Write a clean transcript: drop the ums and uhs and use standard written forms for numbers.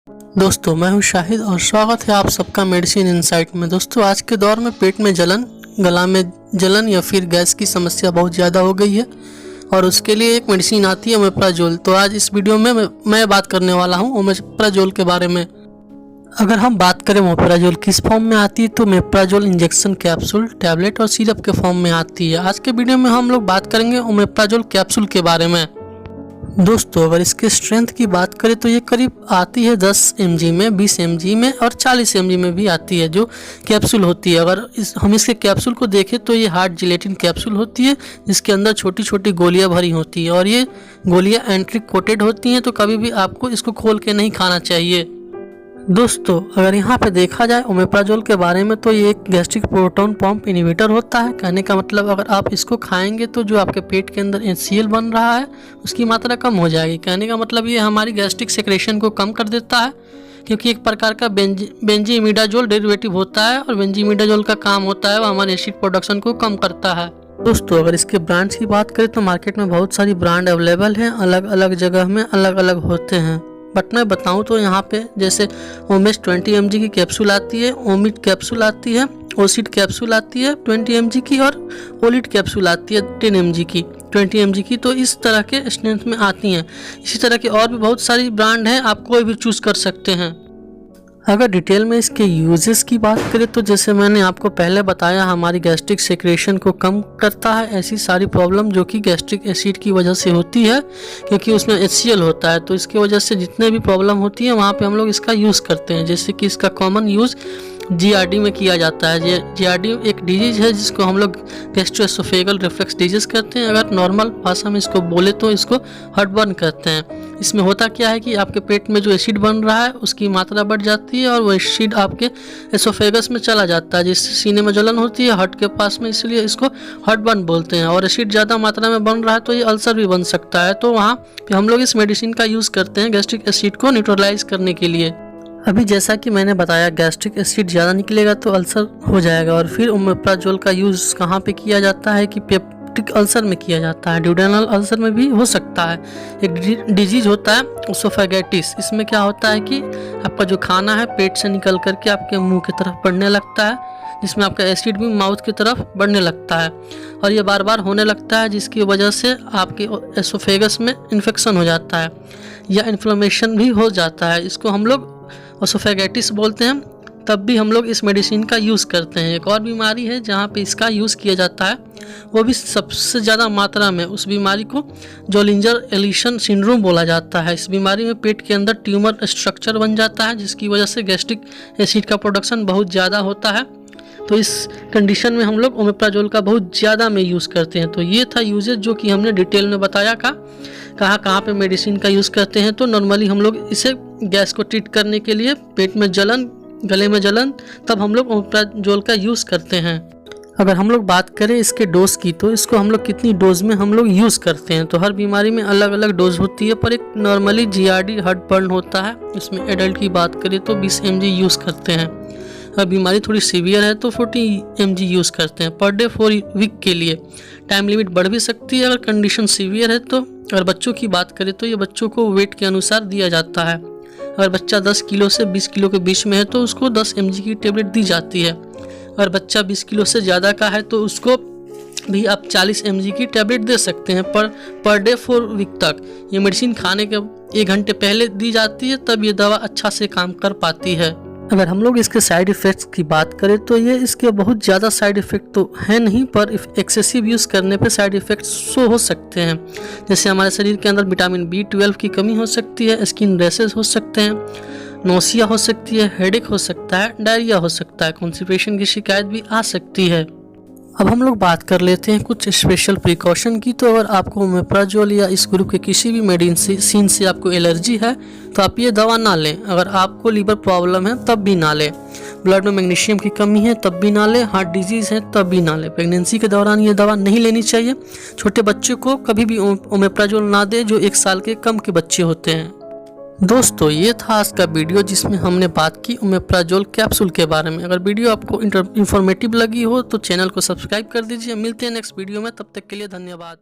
दोस्तों मैं हूं शाहिद और स्वागत है आप सबका मेडिसिन इनसाइट में। दोस्तों आज के दौर में पेट में जलन, गला में जलन या फिर गैस की समस्या बहुत ज़्यादा हो गई है और उसके लिए एक मेडिसिन आती है ओमेप्राजोल। तो आज इस वीडियो में मैं बात करने वाला हूं ओमेप्राजोल के बारे में। अगर हम बात करें ओमेप्राजोल किस फॉर्म में आती है तो ओमेप्राजोल इंजेक्शन, कैप्सूल, टैबलेट और सिरप के फॉर्म में आती है। आज के वीडियो में हम लोग बात करेंगे ओमेप्राजोल कैप्सूल के बारे में। दोस्तों अगर इसके स्ट्रेंथ की बात करें तो ये करीब आती है 10 mg में, 20 mg में और 40 mg में भी आती है जो कैप्सूल होती है। अगर हम इसके कैप्सूल को देखें तो ये हार्ड जिलेटिन कैप्सूल होती है जिसके अंदर छोटी छोटी गोलियां भरी होती है और ये गोलियां एंट्रिक कोटेड होती हैं, तो कभी भी आपको इसको खोल के नहीं खाना चाहिए। दोस्तों अगर यहाँ पे देखा जाए ओमेप्राजोल के बारे में तो ये एक गैस्ट्रिक प्रोटॉन पंप इनहिबिटर होता है। कहने का मतलब अगर आप इसको खाएंगे तो जो आपके पेट के अंदर HCl बन रहा है उसकी मात्रा कम हो जाएगी। कहने का मतलब ये हमारी गैस्ट्रिक सेक्रेशन को कम कर देता है, क्योंकि एक प्रकार का बेंजीमिडाजोल डेरिवेटिव होता है और बेंजीमिडाजोल का काम होता है वो हमारे एसिड प्रोडक्शन को कम करता है। दोस्तों अगर इसके ब्रांड्स की बात करें तो मार्केट में बहुत सारी ब्रांड अवेलेबल हैं, अलग अलग जगह में अलग अलग होते हैं। बट मैं बताऊं तो यहाँ पे जैसे ओमेस 20 mg की कैप्सूल आती है, ओमिट कैप्सूल आती है, ओसिड कैप्सूल आती है 20 mg की और ओलिट कैप्सूल आती है 10 mg की, 20 mg की। तो इस तरह के स्ट्रेंथ में आती हैं। इसी तरह की और भी बहुत सारी ब्रांड हैं, आप कोई भी चूज़ कर सकते हैं। अगर डिटेल में इसके यूजेस की बात करें तो जैसे मैंने आपको पहले बताया हमारी गैस्ट्रिक सेक्रेशन को कम करता है। ऐसी सारी प्रॉब्लम जो कि गैस्ट्रिक एसिड की वजह से होती है, क्योंकि उसमें HCl होता है, तो इसकी वजह से जितने भी प्रॉब्लम होती है वहाँ पे हम लोग इसका यूज़ करते हैं। जैसे कि इसका कॉमन यूज़ GRD में किया जाता है। GRD एक डिजीज़ है जिसको हम लोग गैस्ट्रोएसोफेगल रिफ्लक्स डिजीज़ कहते हैं। अगर नॉर्मल भाषा में इसको बोले तो इसको हार्टबर्न कहते हैं। इसमें होता क्या है कि आपके पेट में जो एसिड बन रहा है उसकी मात्रा बढ़ जाती है और वो एसिड आपके एसोफेगस में चला जाता है, जिससे सीने में जलन होती है हार्ट के पास में, इसलिए इसको हार्टबर्न बोलते हैं। और एसिड ज़्यादा मात्रा में बन रहा है तो ये अल्सर भी बन सकता है, तो वहाँ पे हम लोग इस मेडिसिन का यूज़ करते हैं गैस्ट्रिक एसिड को न्यूट्रलाइज करने के लिए। अभी जैसा कि मैंने बताया गैस्ट्रिक एसिड ज़्यादा निकलेगा तो अल्सर हो जाएगा। और फिर ओमेप्राजोल का यूज़ कहाँ पे किया जाता है कि पेप्टिक अल्सर में किया जाता है, ड्यूडेनल अल्सर में भी हो सकता है। एक डिजीज होता है ओसोफेगाइटिस। इसमें क्या होता है कि आपका जो खाना है पेट से निकल करके आपके मुंह की तरफ बढ़ने लगता है, जिसमें आपका एसिड भी माउथ की तरफ बढ़ने लगता है और ये बार बार होने लगता है, जिसकी वजह से आपके एसोफेगस में इन्फेक्शन हो जाता है या इन्फ्लेमेशन भी हो जाता है। इसको हम लोग ओसोफेगाइटिस बोलते हैं। तब भी हम लोग इस मेडिसिन का यूज़ करते हैं। एक और बीमारी है जहाँ पे इसका यूज़ किया जाता है, वो भी सबसे ज़्यादा मात्रा में, उस बीमारी को जोलिंजर एलिशन सिंड्रोम बोला जाता है। इस बीमारी में पेट के अंदर ट्यूमर स्ट्रक्चर बन जाता है, जिसकी वजह से गैस्ट्रिक एसिड का प्रोडक्शन बहुत ज़्यादा होता है। तो इस कंडीशन में हम लोग ओमेप्राजोल का बहुत ज़्यादा में यूज़ करते हैं। तो ये था यूजेज जो कि हमने डिटेल में बताया कहाँ पे मेडिसिन का यूज़ करते हैं। तो नॉर्मली हम लोग इसे गैस को ट्रीट करने के लिए, पेट में जलन, गले में जलन, तब हम लोग ओमेप्राजोल का यूज़ करते हैं। अगर हम लोग बात करें इसके डोज की तो इसको हम लोग कितनी डोज में हम लोग यूज़ करते हैं, तो हर बीमारी में अलग अलग डोज होती है। पर एक नॉर्मली GRD हार्टबर्न होता है, इसमें एडल्ट की बात करें तो 20 mg यूज़ करते हैं। अगर बीमारी थोड़ी सीवियर है तो 40 mg यूज़ करते हैं पर डे 4 वीक के लिए। टाइम लिमिट बढ़ भी सकती है अगर कंडीशन सीवियर है तो। अगर बच्चों की बात करें तो ये बच्चों को वेट के अनुसार दिया जाता है। अगर बच्चा 10 किलो से 20 किलो के बीच में है तो उसको 10 mg की टेबलेट दी जाती है। अगर बच्चा 20 किलो से ज़्यादा का है तो उसको भी आप 40 mg की टेबलेट दे सकते हैं पर डे 4 वीक तक। ये मेडिसिन खाने के 1 घंटे पहले दी जाती है, तब ये दवा अच्छा से काम कर पाती है। अगर हम लोग इसके साइड इफ़ेक्ट्स की बात करें तो ये इसके बहुत ज़्यादा साइड इफ़ेक्ट तो है नहीं, पर एक्सेसिव यूज़ करने पे साइड इफ़ेक्ट्स शो हो सकते हैं। जैसे हमारे शरीर के अंदर विटामिन B12 की कमी हो सकती है, स्किन रैशेस हो सकते हैं, नौसिया हो सकती है, हेडेक हो सकता है, डायरिया हो सकता है, कॉन्स्टिपेशन की शिकायत भी आ सकती है। अब हम लोग बात कर लेते हैं कुछ स्पेशल प्रिकॉशन की। तो अगर आपको ओमेप्राजोल या इस ग्रुप के किसी भी मेडिसिन से आपको एलर्जी है तो आप ये दवा ना लें। अगर आपको लीवर प्रॉब्लम है तब भी ना लें, ब्लड में मैग्नीशियम की कमी है तब भी ना लें, हार्ट डिजीज़ है तब भी ना लें। प्रेगनेंसी के दौरान ये दवा नहीं लेनी चाहिए। छोटे बच्चों को कभी भी ओमेप्राजोल ना दें जो 1 साल के कम के बच्चे होते हैं। दोस्तों ये था आज का वीडियो जिसमें हमने बात की ओमेप्राजोल कैप्सूल के बारे में। अगर वीडियो आपको इन्फॉर्मेटिव लगी हो तो चैनल को सब्सक्राइब कर दीजिए। मिलते हैं नेक्स्ट वीडियो में, तब तक के लिए धन्यवाद।